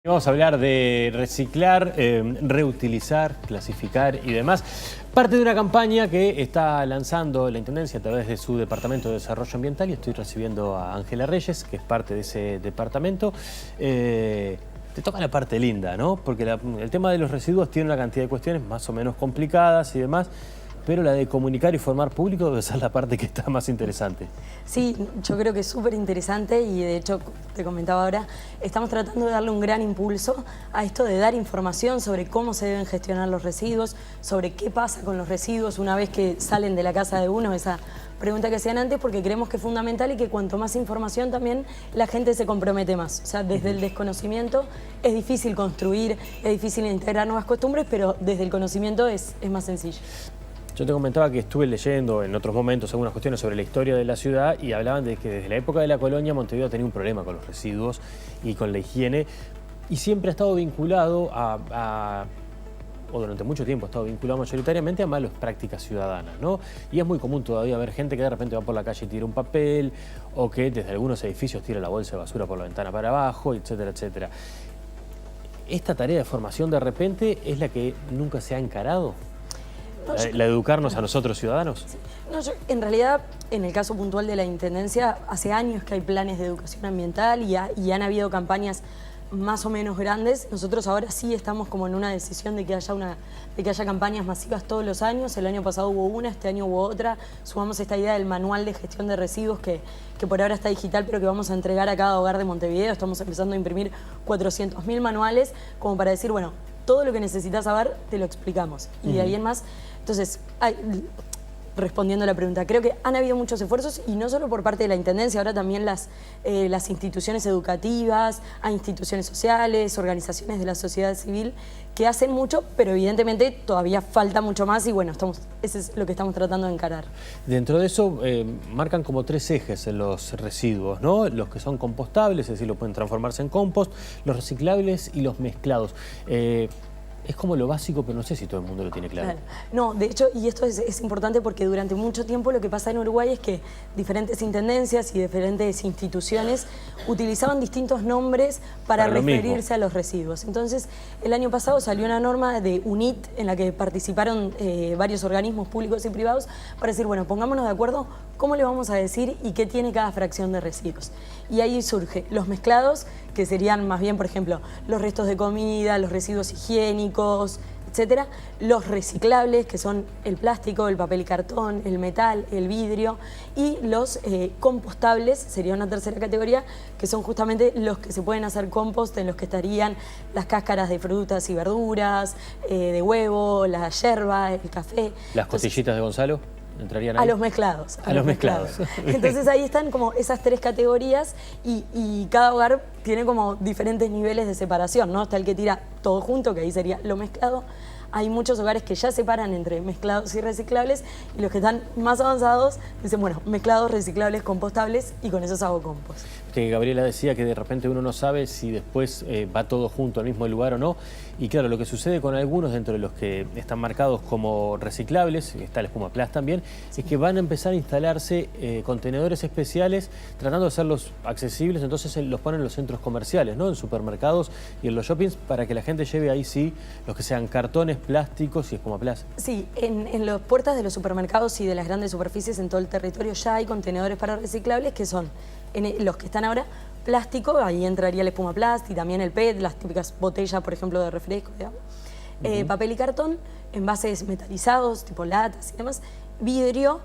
Vamos a hablar de reciclar, reutilizar, clasificar y demás. Parte de una campaña que está lanzando la Intendencia a través de su Departamento de Desarrollo Ambiental, y estoy recibiendo a Ángela Reyes, que es parte de ese departamento. Te toca la parte linda, ¿no? Porque el tema de los residuos tiene una cantidad de cuestiones más o menos complicadas y demás, pero la de comunicar y formar público debe ser la parte que está más interesante. Sí, yo creo que es súper interesante y de hecho, te comentaba ahora, estamos tratando de darle un gran impulso a esto de dar información sobre cómo se deben gestionar los residuos, sobre qué pasa con los residuos una vez que salen de la casa de uno, esa pregunta que hacían antes, porque creemos que es fundamental y que cuanto más información también la gente se compromete más. O sea, desde el desconocimiento es difícil construir, es difícil integrar nuevas costumbres, pero desde el conocimiento es más sencillo. Yo te comentaba que estuve leyendo en otros momentos algunas cuestiones sobre la historia de la ciudad y hablaban de que desde la época de la colonia Montevideo tenía un problema con los residuos y con la higiene, y siempre ha estado vinculado o durante mucho tiempo ha estado vinculado mayoritariamente a malas prácticas ciudadanas, ¿no? Y es muy común todavía ver gente que de repente va por la calle y tira un papel, o que desde algunos edificios tira la bolsa de basura por la ventana para abajo, etcétera, etcétera. ¿Esta tarea de formación de repente es la que nunca se ha encarado? ¿La de educarnos a nosotros ciudadanos? Sí. No, en realidad, en el caso puntual de la Intendencia, hace años que hay planes de educación ambiental y han habido campañas más o menos grandes. Nosotros ahora sí estamos como en una decisión de que haya campañas masivas todos los años. El año pasado hubo una, este año hubo otra. Sumamos esta idea del manual de gestión de residuos que por ahora está digital, pero que vamos a entregar a cada hogar de Montevideo. Estamos empezando a imprimir 400.000 manuales como para decir, bueno, todo lo que necesitas saber te lo explicamos. Y de ahí en más, entonces, respondiendo a la pregunta, creo que han habido muchos esfuerzos y no solo por parte de la Intendencia, ahora también las instituciones educativas, hay instituciones sociales, organizaciones de la sociedad civil que hacen mucho, pero evidentemente todavía falta mucho más y bueno, eso es lo que estamos tratando de encarar. Dentro de eso marcan como 3 ejes en los residuos, ¿no? Los que son compostables, es decir, lo pueden transformarse en compost, los reciclables y los mezclados. Es como lo básico, pero no sé si todo el mundo lo tiene claro. No, de hecho, y esto es importante porque durante mucho tiempo lo que pasa en Uruguay es que diferentes intendencias y diferentes instituciones utilizaban distintos nombres para referirse a los residuos. Entonces, el año pasado salió una norma de UNIT en la que participaron varios organismos públicos y privados para decir, bueno, pongámonos de acuerdo cómo le vamos a decir y qué tiene cada fracción de residuos. Y ahí surge los mezclados, que serían más bien, por ejemplo, los restos de comida, los residuos higiénicos, etcétera. Los reciclables, que son el plástico, el papel y cartón, el metal, el vidrio. Y los compostables, sería una tercera categoría, que son justamente los que se pueden hacer compost, en los que estarían las cáscaras de frutas y verduras, de huevo, la yerba, el café. ¿Las costillitas de Gonzalo entrarían ahí? A los mezclados. A los mezclados. Entonces ahí están como esas 3 categorías y cada hogar tiene como diferentes niveles de separación, ¿no? Está el que tira todo junto, que ahí sería lo mezclado. Hay muchos hogares que ya separan entre mezclados y reciclables, y los que están más avanzados dicen, bueno, mezclados, reciclables, compostables, y con esos hago compost. Gabriela decía que de repente uno no sabe si después va todo junto al mismo lugar o no. Y claro, lo que sucede con algunos dentro de los que están marcados como reciclables, está el Espumaplast también, es que van a empezar a instalarse contenedores especiales tratando de hacerlos accesibles, entonces los ponen en los centros comerciales, ¿no? En supermercados y en los shoppings, para que la gente lleve ahí sí los que sean cartones, plásticos y Espumaplast. Sí, en las puertas de los supermercados y de las grandes superficies en todo el territorio ya hay contenedores para reciclables que son los que están ahora plástico, ahí entraría el Espumaplast y también el PET, las típicas botellas, por ejemplo, de refresco, de agua. Papel y cartón, envases metalizados, tipo latas y demás, vidrio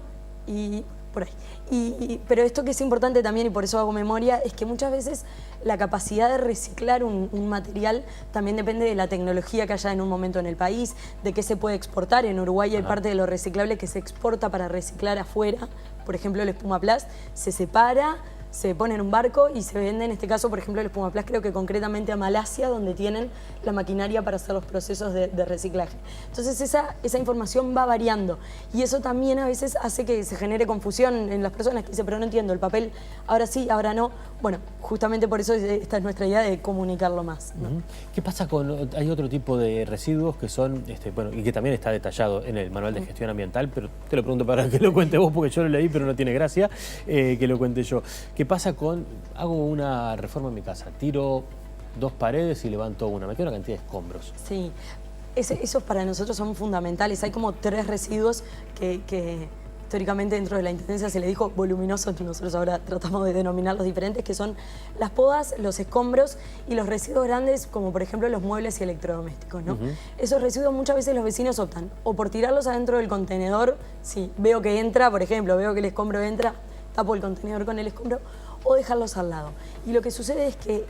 y por ahí. Pero esto que es importante también, y por eso hago memoria, es que muchas veces la capacidad de reciclar un material también depende de la tecnología que haya en un momento en el país, de qué se puede exportar. En Uruguay hay parte de lo reciclable que se exporta para reciclar afuera. Por ejemplo, el Espumaplast se separa, se pone en un barco y se vende, en este caso, por ejemplo, el Espumaplast, creo que concretamente a Malasia, donde tienen la maquinaria para hacer los procesos de reciclaje. Entonces esa información va variando y eso también a veces hace que se genere confusión en las personas que dicen, pero no entiendo, el papel ahora sí, ahora no. Bueno, justamente por eso esta es nuestra idea de comunicarlo más, ¿no? ¿Qué pasa con, hay otro tipo de residuos que son, bueno, y que también está detallado en el manual de gestión ambiental, pero te lo pregunto para que lo cuente vos porque yo lo leí pero no tiene gracia que lo cuente yo. ¿Qué pasa con, hago una reforma en mi casa, tiro 2 paredes y levantó una. Me queda una cantidad de escombros. Sí, esos para nosotros son fundamentales. Hay como 3 residuos que históricamente dentro de la Intendencia se le dijo voluminosos, nosotros ahora tratamos de denominarlos diferentes, que son las podas, los escombros y los residuos grandes, como por ejemplo los muebles y electrodomésticos, ¿no? Esos residuos muchas veces los vecinos optan o por tirarlos adentro del contenedor, si veo que entra, por ejemplo, veo que el escombro entra, tapo el contenedor con el escombro, o dejarlos al lado. Y lo que sucede es que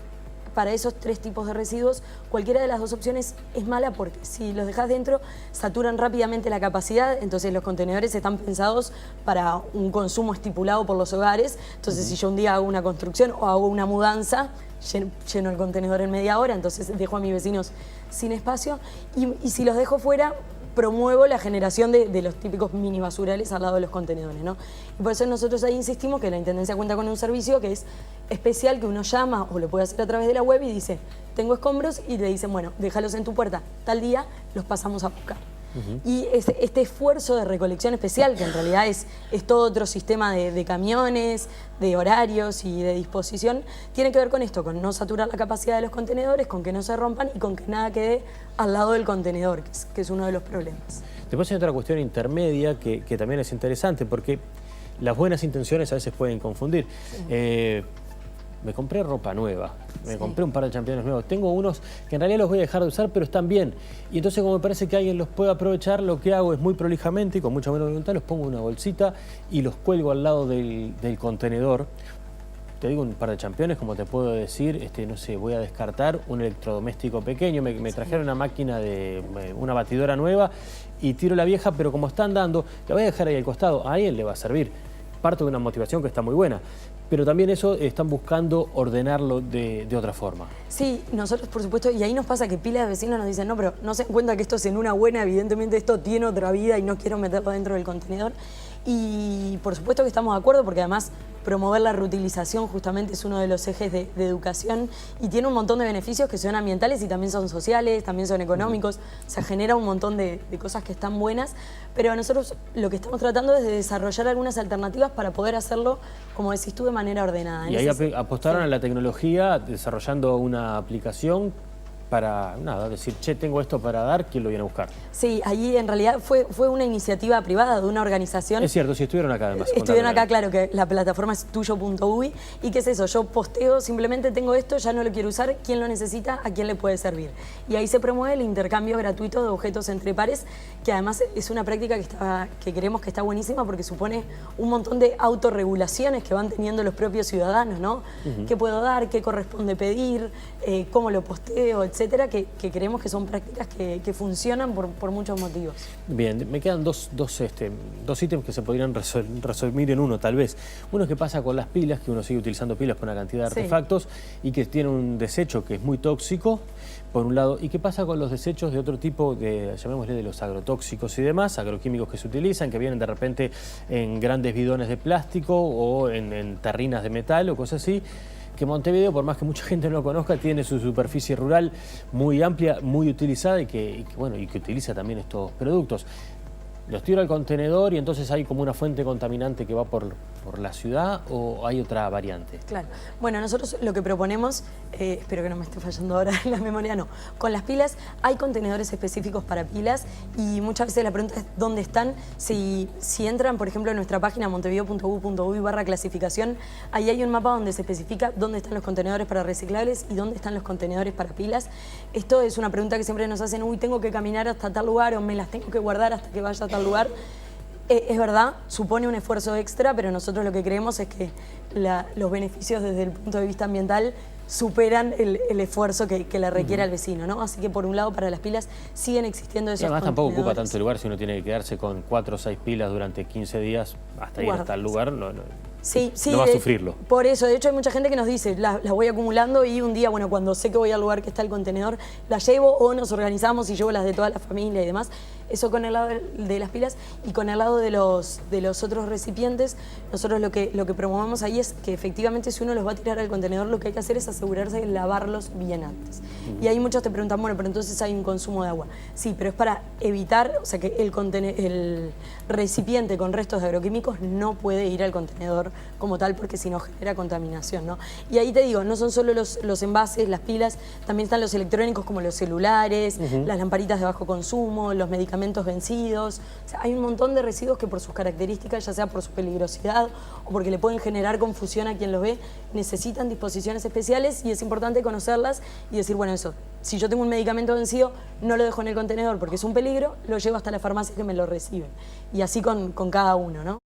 para esos 3 tipos de residuos, cualquiera de las 2 opciones es mala porque si los dejas dentro, saturan rápidamente la capacidad, entonces los contenedores están pensados para un consumo estipulado por los hogares, entonces si yo un día hago una construcción o hago una mudanza, lleno el contenedor en media hora, entonces dejo a mis vecinos sin espacio y si los dejo fuera, promuevo la generación de los típicos mini basurales al lado de los contenedores, ¿no? Y por eso nosotros ahí insistimos que la Intendencia cuenta con un servicio que es especial, que uno llama o lo puede hacer a través de la web y dice, tengo escombros, y le dicen, bueno, déjalos en tu puerta, tal día los pasamos a buscar. Y este esfuerzo de recolección especial, que en realidad es todo otro sistema de camiones, de horarios y de disposición, tiene que ver con esto, con no saturar la capacidad de los contenedores, con que no se rompan y con que nada quede al lado del contenedor, que es uno de los problemas. Después hay otra cuestión intermedia que también es interesante, porque las buenas intenciones a veces pueden confundir. Sí. Me compré ropa nueva, me compré un par de championes nuevos. Tengo unos que en realidad los voy a dejar de usar, pero están bien. Y entonces, como me parece que alguien los puede aprovechar, lo que hago es muy prolijamente y con mucha buena voluntad, los pongo en una bolsita y los cuelgo al lado del contenedor. Te digo, un par de championes, como te puedo decir, no sé, voy a descartar un electrodoméstico pequeño. Me trajeron una máquina una batidora nueva y tiro la vieja, pero como están dando, la voy a dejar ahí al costado. A alguien le va a servir. Parto de una motivación que está muy buena. Pero también eso están buscando ordenarlo de otra forma. Sí, nosotros por supuesto, y ahí nos pasa que pilas de vecinos nos dicen, no, pero no se dan cuenta que esto es en una buena, evidentemente esto tiene otra vida y no quiero meterlo dentro del contenedor. Y por supuesto que estamos de acuerdo porque además promover la reutilización justamente es uno de los ejes de educación y tiene un montón de beneficios que son ambientales y también son sociales, también son económicos, o sea, genera un montón de cosas que están buenas, pero nosotros lo que estamos tratando es de desarrollar algunas alternativas para poder hacerlo, como decís tú, de manera ordenada. Y ahí apostaron a la tecnología desarrollando una aplicación para, nada, decir, che, tengo esto para dar, ¿quién lo viene a buscar? Sí, allí en realidad fue una iniciativa privada de una organización. Es cierto, sí, estuvieron acá además. Estuvieron acá, claro, que la plataforma es tuyo.uy. ¿Y qué es eso? Yo posteo, simplemente tengo esto, ya no lo quiero usar, ¿quién lo necesita? ¿A quién le puede servir? Y ahí se promueve el intercambio gratuito de objetos entre pares, que además es una práctica que creemos que está buenísima porque supone un montón de autorregulaciones que van teniendo los propios ciudadanos, ¿no? ¿Qué puedo dar? ¿Qué corresponde pedir? ¿Cómo lo posteo? Etcétera, que creemos que son prácticas que funcionan por muchos motivos. Bien, me quedan dos ítems que se podrían resumir en uno, tal vez. Uno es que pasa con las pilas, que uno sigue utilizando pilas con una cantidad de artefactos y que tiene un desecho que es muy tóxico, por un lado, y qué pasa con los desechos de otro tipo, llamémosle de los agrotóxicos y demás, agroquímicos que se utilizan, que vienen de repente en grandes bidones de plástico o en terrinas de metal o cosas así, que Montevideo, por más que mucha gente no lo conozca, tiene su superficie rural muy amplia, muy utilizada y que utiliza también estos productos. ¿Los tiro al contenedor y entonces hay como una fuente contaminante que va por la ciudad o hay otra variante? Claro. Bueno, nosotros lo que proponemos, espero que no me esté fallando ahora la memoria, no. Con las pilas hay contenedores específicos para pilas y muchas veces la pregunta es dónde están. Si entran, por ejemplo, en nuestra página montevideo.uy/clasificación, ahí hay un mapa donde se especifica dónde están los contenedores para reciclables y dónde están los contenedores para pilas. Esto es una pregunta que siempre nos hacen, uy, tengo que caminar hasta tal lugar o me las tengo que guardar hasta que vaya a tal lugar. Es verdad, supone un esfuerzo extra, pero nosotros lo que creemos es que los beneficios desde el punto de vista ambiental superan el esfuerzo que le requiere al vecino, ¿no? Así que por un lado para las pilas siguen existiendo esos contenedores. Además tampoco ocupa tanto lugar si uno tiene que quedarse con 4 o 6 pilas durante 15 días hasta ir hasta el lugar. Sí, no va a sufrirlo. Por eso, de hecho hay mucha gente que nos dice, las voy acumulando y un día, bueno, cuando sé que voy al lugar que está el contenedor, las llevo o nos organizamos y llevo las de toda la familia y demás. Eso con el lado de las pilas y con el lado de los otros recipientes, nosotros lo que promovemos ahí es que efectivamente si uno los va a tirar al contenedor, lo que hay que hacer es asegurarse de lavarlos bien antes. Y ahí muchos te preguntan, bueno, pero entonces hay un consumo de agua. Sí, pero es para evitar, o sea, que el recipiente con restos de agroquímicos no puede ir al contenedor contenedor como tal, porque si no genera contaminación, ¿no? Y ahí te digo, no son solo los envases, las pilas, también están los electrónicos como los celulares, las lamparitas de bajo consumo, los medicamentos vencidos. O sea, hay un montón de residuos que por sus características, ya sea por su peligrosidad o porque le pueden generar confusión a quien los ve, necesitan disposiciones especiales y es importante conocerlas y decir, bueno, eso, si yo tengo un medicamento vencido, no lo dejo en el contenedor porque es un peligro, lo llevo hasta la farmacia que me lo reciben. Y así con cada uno, ¿no?